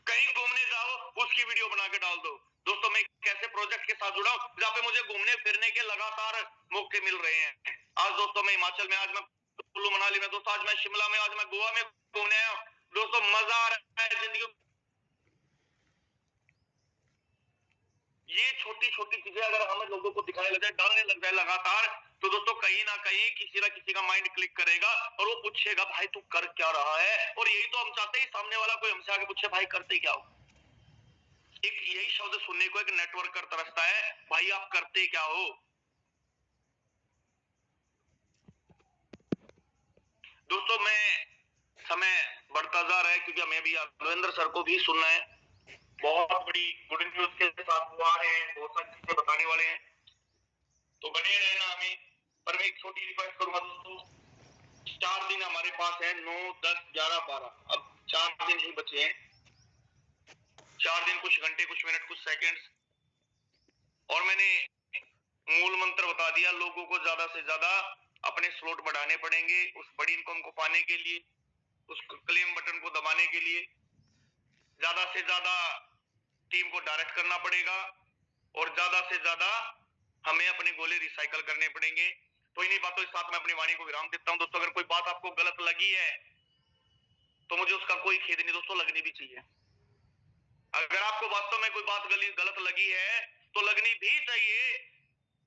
कहीं घूमने जाओ, उसकी वीडियो बना के डाल दो। दोस्तों मैं एक ऐसे प्रोजेक्ट के साथ जुड़ा हूं जहां पे मुझे घूमने फिरने के लगातार मौके मिल रहे हैं। आज दोस्तों मैं हिमाचल में, आज मैं कुल्लू मनाली में, दोस्तों आज मैं शिमला में, आज मैं गोवा में घूमने आया हूं। दोस्तों मजा आ रहा है जिंदगी। ये छोटी छोटी चीजें अगर हमें लोगों को दिखाने लग जाए, डालने लग जाए लगातार, तो दोस्तों कहीं ना कहीं किसी ना किसी का माइंड क्लिक करेगा और वो पूछेगा भाई तू कर क्या रहा है। और यही तो हम चाहते हैं, सामने वाला कोई हमसे आके पूछे भाई करते क्या हो। एक यही शब्द सुनने को एक नेटवर्कर तरसता है, भाई आप करते क्या हो। दोस्तों मैं समय बढ़ता जा रहा है क्योंकि हमें भी रविंद्र सर को भी सुनना है। बहुत बड़ी गुड न्यूज के साथ वो आ रहे हैं, बहुत सारी चीजें बताने वाले हैं, तो बने रहना हमें। पर मैं एक छोटी रिक्वेस्ट करूंगा दोस्तों, 4 दिन हमारे पास है, 9, 10, 11, 12, अब 4 दिन ही बचे हैं। 4 दिन, कुछ घंटे, कुछ मिनट, कुछ सेकंड्स, और मैंने मूल मंत्र बता दिया। लोगों को ज्यादा से ज्यादा अपने स्लॉट बढ़ाने पड़ेंगे उस बड़ी इनकम को पाने के लिए, उस क्लेम बटन को दबाने के लिए। ज्यादा से ज्यादा टीम को डायरेक्ट करना पड़ेगा और ज्यादा से ज्यादा हमें अपने गोले रिसाइकल करने पड़ेंगे। तो इन्हीं बातों के साथ मैं अपनी वाणी को विराम देता हूं। दोस्तों अगर कोई बात आपको गलत लगी है तो मुझे उसका कोई खेद नहीं दोस्तों, लगनी भी चाहिए। अगर आपको वास्तव में कोई बात गलत लगी है तो लगनी भी चाहिए,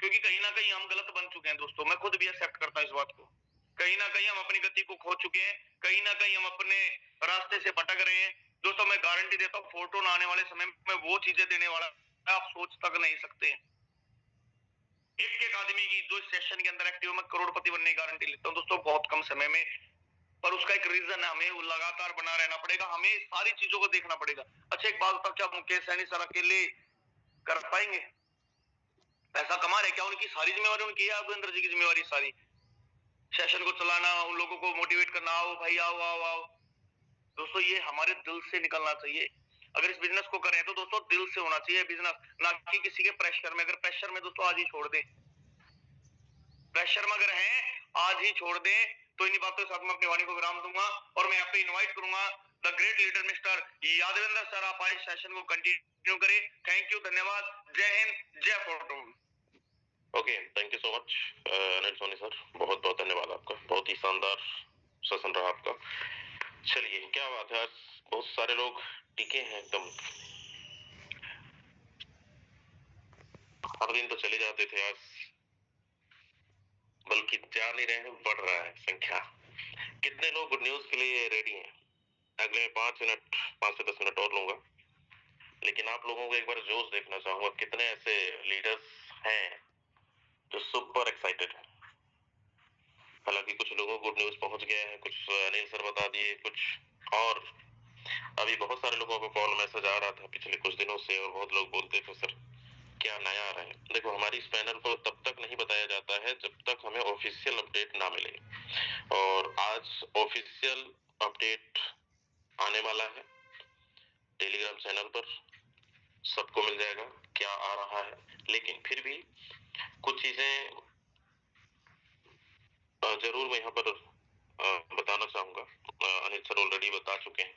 क्योंकि कहीं ना कहीं हम गलत बन चुके हैं दोस्तों। मैं खुद भी एक्सेप्ट करता हूं इस बात को। कहीं ना कहीं हम अपनी गति को खो चुके हैं, कहीं ना कहीं हम अपने रास्ते से भटक रहे हैं। दोस्तों मैं गारंटी देता हूं, फोटो आने वाले समय में वो चीजें देने वाला आप सोच तक नहीं सकते। एक आदमी की जो सेशन के अंदर एक्टिव, मैं करोड़पति बनने की गारंटी लेता हूं दोस्तों, बहुत कम समय में। पर उसका एक रीजन है, हमें लगातार बना रहना पड़ेगा, हमें सारी चीजों को देखना पड़ेगा। अच्छा एक बात बताओ, क्या मुकेश सैनी सर अकेले कर पाएंगे? पैसा कमा रहे, क्या उनकी सारी जिम्मेवारी उनकी है? अभिंदर जी की जिम्मेवारी सारी सेशन को चलाना, उन लोगों को मोटिवेट करना, आओ भाई आओ आओ आओ। दोस्तों ये हमारे दिल से निकलना चाहिए। अगर इस बिजनेस को करें तो दोस्तों दिल से होना चाहिए बिजनेस, ना कि किसी के प्रेशर में। अगर प्रेशर में दोस्तों आज ही छोड़ दें, प्रेशर में अगर हैं आज ही छोड़ दें, तो इन्हीं बातों के साथ मैं अपनी वाणी को विराम दूंगा और मैं यहाँ पे इनवाइट करूंगा the great leader mister Yadvendra sir, आप आए सेशन को कंटिन्यू करें। थैंक यू, धन्यवाद, जय हिंद, जय Fortune. Okay, thank you so much Anil Soni sir, बहुत बहुत धन्यवाद आपका, बहुत ही शानदार सेशन रहा आपका। चलिए क्या बात है, आज बहुत सारे लोग टिके हैं एकदम। हर दिन तो चले जाते थे, आज बल्कि जा नहीं रहे हैं, बढ़ रहा है संख्या। कितने लोग गुड न्यूज के लिए रेडी हैं? अगले 5 मिनट, 5 से 10 मिनट और लूंगा, लेकिन आप लोगों को एक बार जोश देखना चाहूंगा, कितने ऐसे लीडर्स हैं जो सुपर एक्साइटेड है। हालांकि कुछ लोगों को गुड न्यूज पहुंच गया है, कुछ अनिल सर बता दिए, कुछ और अभी बहुत सारे लोगों को कॉल मैसेज आ रहा था पिछले कुछ दिनों से, और बहुत लोग बोलते थे सर क्या नया आ रहा है। देखो हमारी इस पैनल को तब तक नहीं बताया जाता है जब तक हमें ऑफिशियल अपडेट ना मिले, और आज ऑफिशियल अपडेट आने वाला है टेलीग्राम चैनल पर, सबको मिल जाएगा क्या आ रहा है। लेकिन फिर भी कुछ चीजें जरूर मैं यहाँ पर बताना चाहूंगा। अनिल सर ऑलरेडी बता चुके हैं,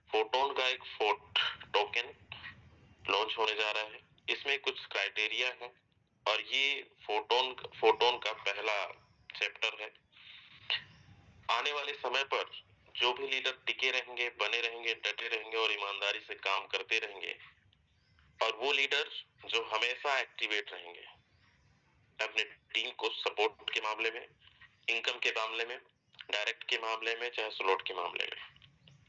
फोटोन का एक फोर्ट टोकन लॉन्च होने जा रहा है। इसमें कुछ क्राइटेरिया है और ये फोटोन का पहला चैप्टर है। आने वाले समय पर जो भी लीडर टिके रहेंगे, बने रहेंगे, डटे रहेंगे और ईमानदारी से काम करते रहेंगे, और वो लीडर जो हमेशा एक्टिवेट रहेंगे अपने टीम को सपोर्ट के मामले में, इनकम के मामले में, डायरेक्ट के मामले में, चाहे स्लॉट के मामले में,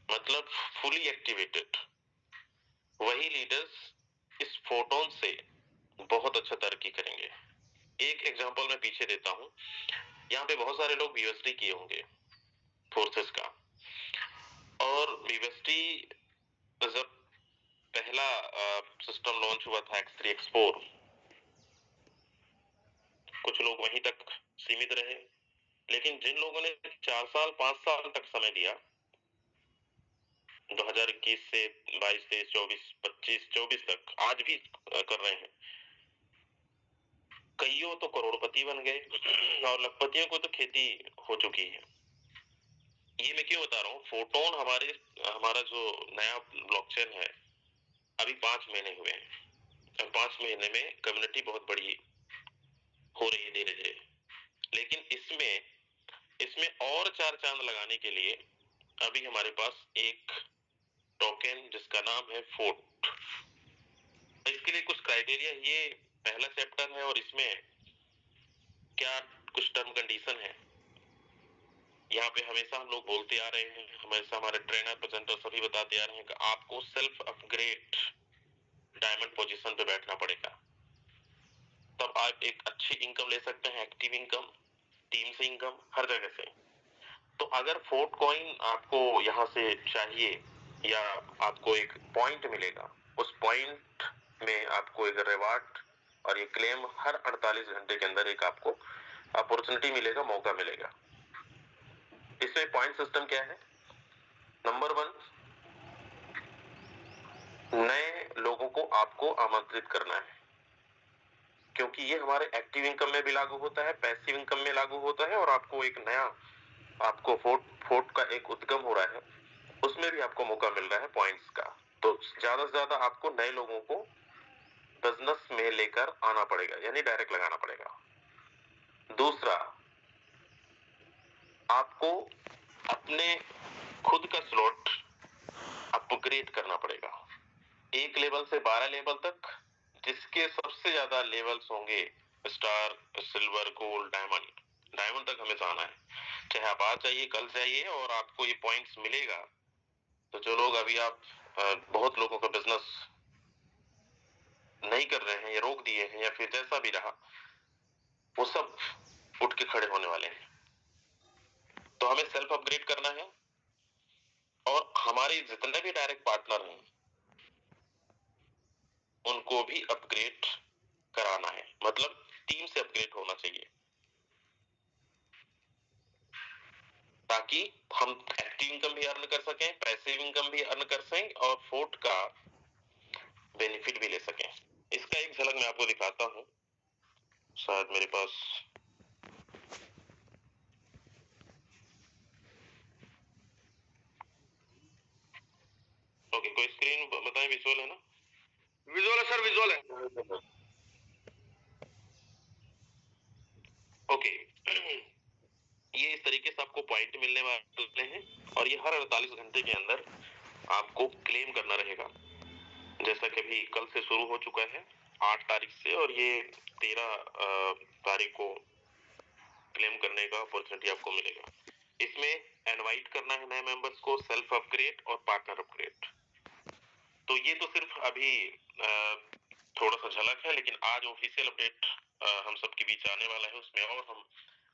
मतलब फुली एक्टिवेटेड, वही लीडर्स इस फोटोन से बहुत अच्छा तरक्की करेंगे। एक एग्जांपल मैं पीछे देता हूं, यहाँ पे बहुत सारे लोग बीएसटी किए होंगे फोर्सेस का, और बीएसटी जब पहला सिस्टम लॉन्च हुआ था X3 X4, कुछ लोग वहीं तक सीमित रहे, लेकिन जिन लोगों ने 4 साल 5 साल तक समय दिया, 2021 से 22, 23, 24, 25, 24 तक आज भी कर रहे हैं, कईयों तो करोड़पति बन गए और लखपतियों को तो खेती हो चुकी है। ये मैं क्यों बता रहा हूँ, फोटोन हमारा जो नया ब्लॉकचेन है, अभी 5 महीने हुए हैं और 5 महीने में कम्युनिटी बहुत बड़ी हो रही है धीरे धीरे, लेकिन इसमें और 4 चांद लगाने के लिए अभी हमारे पास एक टोकन जिसका नाम है फोर्ट, इसके लिए कुछ क्राइटेरिया, ये पहला चैप्टर है और इसमें क्या कुछ टर्म कंडीशन है। यहाँ पे हमेशा हम लोग बोलते आ रहे हैं, हमेशा हमारे ट्रेनर प्रेजेंटर सभी बताते आ रहे हैं कि आपको सेल्फ अपग्रेड डायमंड पोजीशन पे बैठना पड़ेगा, तब आप एक अच्छी इनकम ले सकते हैं, एक्टिव इनकम, टीम से इनकम, हर जगह से। तो अगर फोर्ट कॉइन आपको यहाँ से चाहिए या आपको एक पॉइंट मिलेगा, उस पॉइंट में आपको एक रिवार्ड और ये क्लेम हर 48 घंटे के अंदर एक आपको अपॉर्चुनिटी मिलेगा, मौका मिलेगा। इसमें पॉइंट सिस्टम क्या है? नंबर 1, नए लोगों को आपको आमंत्रित करना है, क्योंकि ये हमारे एक्टिव इनकम में भी लागू होता है, पैसिव इनकम में लागू होता है, और आपको एक नया, आपको फोर्ट का एक उद्गम हो रहा है, उसमें भी आपको मौका मिल रहा है पॉइंट्स का। तो ज्यादा से ज्यादा आपको नए लोगों को बिजनेस में लेकर आना पड़ेगा, यानी डायरेक्ट लगाना पड़ेगा। दूसरा, आपको अपने खुद का स्लॉट अपग्रेड करना पड़ेगा, एक लेवल से 12 लेवल तक, जिसके सबसे ज्यादा लेवल्स होंगे स्टार, सिल्वर, गोल्ड, डायमंड तक हमें जाना है। चाहे आप आज जाइए, कल जाइए, और आपको ये पॉइंट्स मिलेगा। तो जो लोग अभी आप बहुत लोगों का बिजनेस नहीं कर रहे हैं या रोक दिए हैं या फिर जैसा भी रहा, वो सब उठ के खड़े होने वाले हैं। तो हमें सेल्फ अपग्रेड करना है, और हमारे जितने भी डायरेक्ट पार्टनर हैं उनको भी अपग्रेड कराना है, मतलब टीम से अपग्रेड होना चाहिए, ताकि हम एक्टिव इनकम भी अर्न कर सकें, पैसिव इनकम भी अर्न कर सकें, और फोर्ट का बेनिफिट भी ले सकें। इसका एक झलक मैं आपको दिखाता हूं, शायद मेरे पास ओके, कोई स्क्रीन बताएं, विजुअल है ना? विजुअल है सर, विजुअल है। ओके ये इस तरीके से आपको पॉइंट मिलने वाले हैं, और ये हर 48 घंटे के अंदर आपको क्लेम करना रहेगा। जैसा कि अभी कल से शुरू हो चुका है, 8 तारीख से, और ये 13 तारीख को क्लेम करने का अपॉर्चुनिटी आपको मिलेगा। इसमें इनवाइट करना है नए मेंबर्स को, सेल्फ अपग्रेड और पार्टनर अपग्रेड। तो ये तो सिर्फ अभी थोड़ा सा झलक है, लेकिन आज ऑफिशियल अपडेट हम सबके बीच आने वाला है, उसमें और हम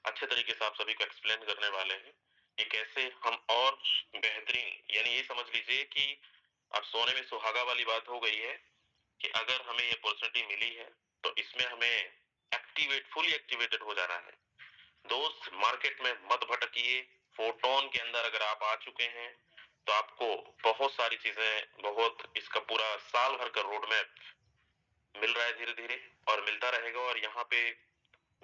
अच्छे तरीके से आप सभी को एक्सप्लेन करने वाले हैं कि कैसे हम और बेहतरीन, यानी ये समझ लीजिए कि अब सोने में सुहागा वाली बात हो गई है कि अगर हमें ये अपॉर्चुनिटी मिली है तो इसमें हमें फुली एक्टिवेटेड हो जाना है। दोस्त, मार्केट में मत भटकिए। फोटोन के अंदर अगर आप आ चुके हैं तो आपको बहुत सारी चीजें, बहुत इसका पूरा साल भर का रोड मैप मिल रहा है धीरे धीरे, और मिलता रहेगा। और यहाँ पे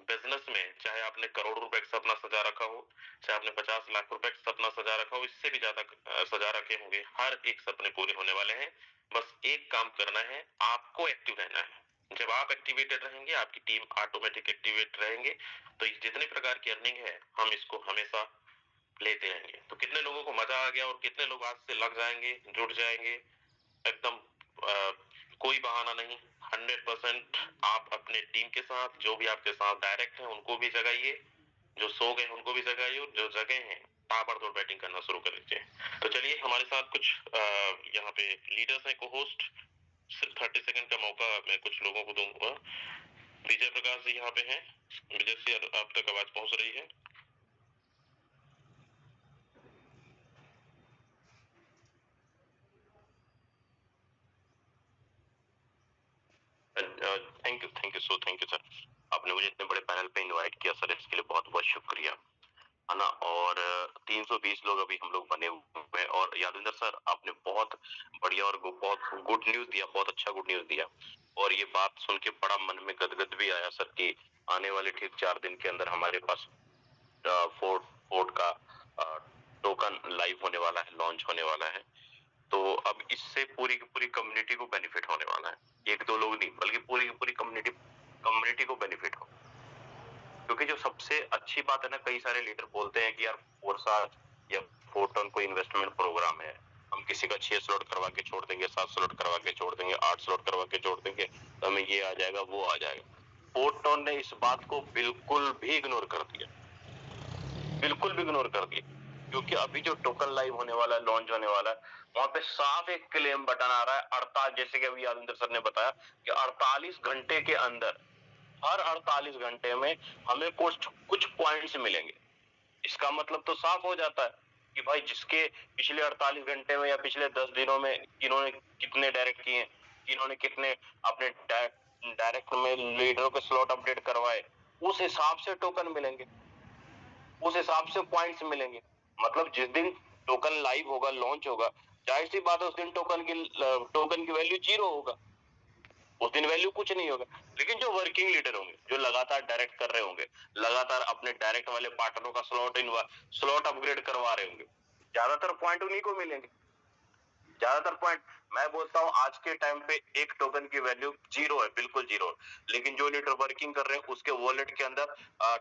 बिजनेस में चाहे आपने करोड़ रुपए का सपना सजा रखा हो, चाहे आपने 50 लाख रुपए का सपना सजा रखा हो, इससे भी ज्यादा सजा रखे होंगे, हर एक सपने पूरे होने वाले हैं। बस एक काम करना है, आपको एक्टिव रहना है। जब आप एक्टिवेटेड रहेंगे, आपकी टीम ऑटोमेटिक एक्टिवेट रहेंगे, तो जितने प्रकार की अर्निंग है हम इसको हमेशा लेते रहेंगे। तो कितने लोगों को मजा आ गया, और कितने लोग आज से लग जाएंगे, जुड़ जाएंगे एकदम, कोई बहाना नहीं। 100% आप अपने टीम के साथ, जो भी आपके साथ डायरेक्ट हैं उनको भी जगाइए, जो सो गए उनको भी जगाइए, और जो जगे हैं ताबड़तोड़ बैटिंग करना शुरू कर दीजिए। तो चलिए, हमारे साथ कुछ यहाँ पे लीडर्स हैं, को होस्ट। सिर्फ 30 सेकंड का मौका मैं कुछ लोगों को दूंगा। विजय प्रकाश जी यहाँ पे हैं। विजय जी, आप तक आवाज पहुंच रही है? थैंक यू सर, आपने मुझे इतने बड़े पैनल पे इनवाइट किया सर, इसके लिए बहुत बहुत शुक्रिया, है ना। और 320 लोग अभी हम लोग बने हुए हैं। और यादविंदर सर, आपने बहुत बढ़िया और बहुत गुड न्यूज दिया, बहुत अच्छा गुड न्यूज दिया। और ये बात सुन के बड़ा मन में गदगद भी आया सर कि आने वाले ठीक 4 दिन के अंदर हमारे पास फोर्ट का टोकन लाइव होने वाला है, लॉन्च होने वाला है। तो अब इससे पूरी की पूरी कम्युनिटी को बेनिफिट होने वाला है, एक दो लोग नहीं बल्कि पूरी की पूरी कम्युनिटी को बेनिफिट हो। क्योंकि जो सबसे अच्छी बात है ना, कई सारे लीडर बोलते हैं कि यार फोर्सा या फोर्टन कोई इन्वेस्टमेंट प्रोग्राम है, हम किसी का 6 स्लॉट करवा के छोड़ देंगे, 7 स्लॉट करवा के छोड़ देंगे, 8 स्लॉट करवा के छोड़ देंगे, तो हमें ये आ जाएगा, वो आ जाएगा। फोरटोन ने इस बात को बिल्कुल भी इग्नोर कर दिया, बिल्कुल भी इग्नोर कर दिया, क्योंकि अभी जो टोकन लाइव होने वाला है, लॉन्च होने वाला है, वहां पे साफ एक क्लेम बटन आ रहा है 48, जैसे कि अभी यादविंदर सर ने बताया कि 48 घंटे के अंदर, हर 48 घंटे में हमें कुछ पॉइंट्स मिलेंगे। इसका मतलब तो साफ हो जाता है कि भाई जिसके पिछले 48 घंटे में या पिछले 10 दिनों में किन्होंने कितने डायरेक्ट किए, किन्होंने कितने अपने डायरेक्ट में लीडरों के स्लॉट अपडेट करवाए, उस हिसाब से टोकन मिलेंगे, उस हिसाब से पॉइंट्स मिलेंगे। मतलब जिस दिन टोकन लाइव होगा, लॉन्च होगा, जाहिर सी बात है उस दिन टोकन की वैल्यू 0 होगा, उस दिन वैल्यू कुछ नहीं होगा। लेकिन जो वर्किंग लीडर होंगे, जो लगातार डायरेक्ट कर रहे होंगे, लगातार अपने डायरेक्ट वाले पार्टनरों का स्लॉट अपग्रेड करवा रहे होंगे, ज्यादातर पॉइंट उन्हीं को मिलेंगे, ज्यादातर पॉइंट। मैं बोलता हूँ आज के टाइम पे एक टोकन की वैल्यू 0 है, बिल्कुल 0 है, लेकिन जो लीडर वर्किंग कर रहे हैं उसके वॉलेट के अंदर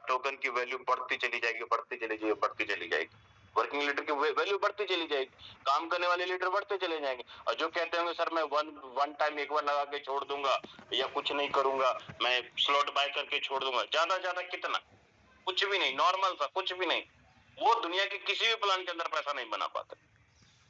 टोकन की वैल्यू बढ़ती चली जाएगी, बढ़ती चली जाएगी, बढ़ती चली जाएगी। वर्किंग लीडर की वैल्यू बढ़ती चली जाएगी, काम करने वाले लीडर बढ़ते चले जाएंगे। और जो कहते होंगे सर मैं वन टाइम एक बार लगा के छोड़ दूंगा या कुछ नहीं करूंगा, मैं स्लॉट बाय करके छोड़ दूंगा, ज्यादा कितना, कुछ भी नहीं, नॉर्मल सा कुछ भी नहीं, वो दुनिया के किसी भी प्लान के अंदर पैसा नहीं बना पाते।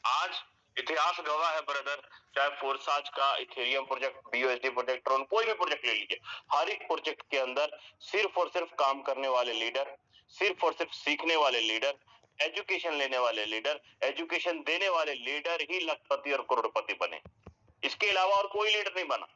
आज इतिहास गवाह है ब्रदर, चाहे फोरसाज का Ethereum project, BUSD project, Tron, कोई भी प्रोजेक्ट ले लीजिए, हर एक प्रोजेक्ट के अंदर सिर्फ और सिर्फ काम करने वाले लीडर, सिर्फ और सिर्फ सीखने वाले लीडर, एजुकेशन लेने वाले लीडर, एजुकेशन देने वाले लीडर ही लखपति और करोड़पति बने। इसके अलावा और कोई लीडर नहीं बना।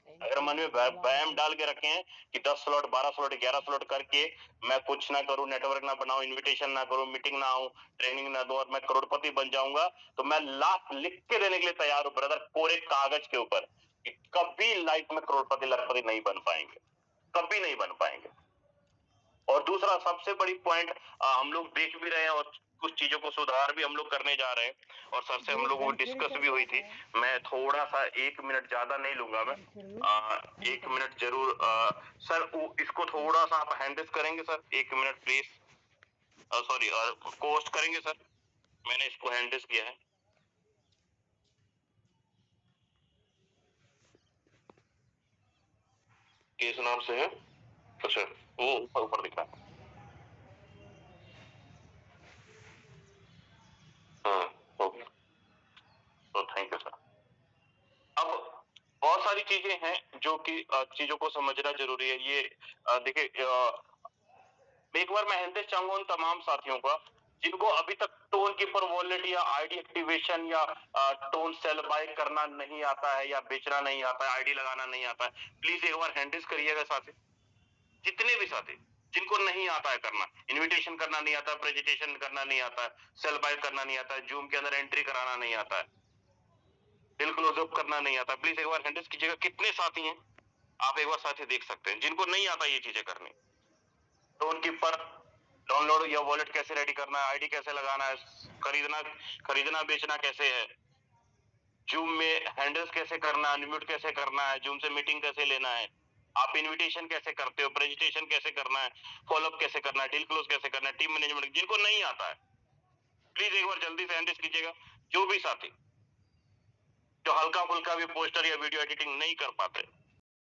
अगर मन में वहम डाल के रखे हैं कि 10 स्लॉट, 12 स्लॉट, 11 स्लॉट करके मैं कुछ ना करूं, नेटवर्क ना बनाऊं, इनविटेशन ना करूं, मीटिंग ना आऊं, ट्रेनिंग ना दूं और मैं करोड़पति बन जाऊंगा, तो मैं लाख लिख के देने के लिए तैयार हूं ब्रदर, कोरे कागज के ऊपर, कि कभी लाइफ में करोड़पति लखपति नहीं बन पाएंगे, कभी नहीं बन पाएंगे। और दूसरा सबसे बड़ी पॉइंट, हम लोग देख भी रहे हैं और कुछ चीजों को सुधार भी हम लोग करने जा रहे हैं, और सर से हम लोग वो डिस्कस भी हुई थी। मैं थोड़ा सा 1 मिनट ज्यादा नहीं लूंगा, मैं 1 मिनट जरूर। सर इसको थोड़ा सा आप हैंडल करेंगे सर, 1 मिनट प्लीज, सॉरी, और पोस्ट करेंगे सर, मैंने इसको हैंडल किया है। किस नाम से है? अच्छा, वो ऊपर दिख रहा है। हाँ, ओके, तो थैंक यू सर। अब बहुत सारी चीजें हैं जो कि चीजों को समझना जरूरी है। ये देखिए, एक बार मैं हैंडल चाहूंगा उन तमाम साथियों का जिनको अभी तक टोन कीपर वॉलेट या आईडी एक्टिवेशन या टोन सेल बाय करना नहीं आता है या बेचना नहीं आता है, आईडी लगाना नहीं आता है, प्लीज एक बार हैंडल करिएगा साथी। जितने भी साथी जिनको नहीं आता है करना, इनविटेशन करना नहीं आता, प्रेजेंटेशन करना नहीं आता है, सेल बाय करना नहीं आता है, जूम के अंदर एंट्री कराना नहीं आता है, बिल क्लोजअप करना नहीं आता, प्लीज एक बार हैंडल कीजिएगा। कितने साथी हैं आप एक बार साथी देख सकते हैं जिनको नहीं आता ये चीजें करनी। तो उनके पर डाउनलोड या वॉलेट कैसे रेडी करना है, आईडी कैसे लगाना है, खरीदना बेचना कैसे है, जूम में हैंडल्स कैसे करना है, अनम्यूट कैसे करना है, जूम से मीटिंग कैसे लेना है, आप इनविटेशन कैसे करते हो, प्रेजेंटेशन कैसे करना है, फॉलोअप कैसे करना है, डील क्लोज कैसे करना है, टीम मैनेजमेंट, जिनको नहीं आता है प्लीज एक बार जल्दी से हैंडल कीजिएगा। जो भी साथी जो हल्का फुल्का भी पोस्टर या वीडियो एडिटिंग नहीं कर पाते,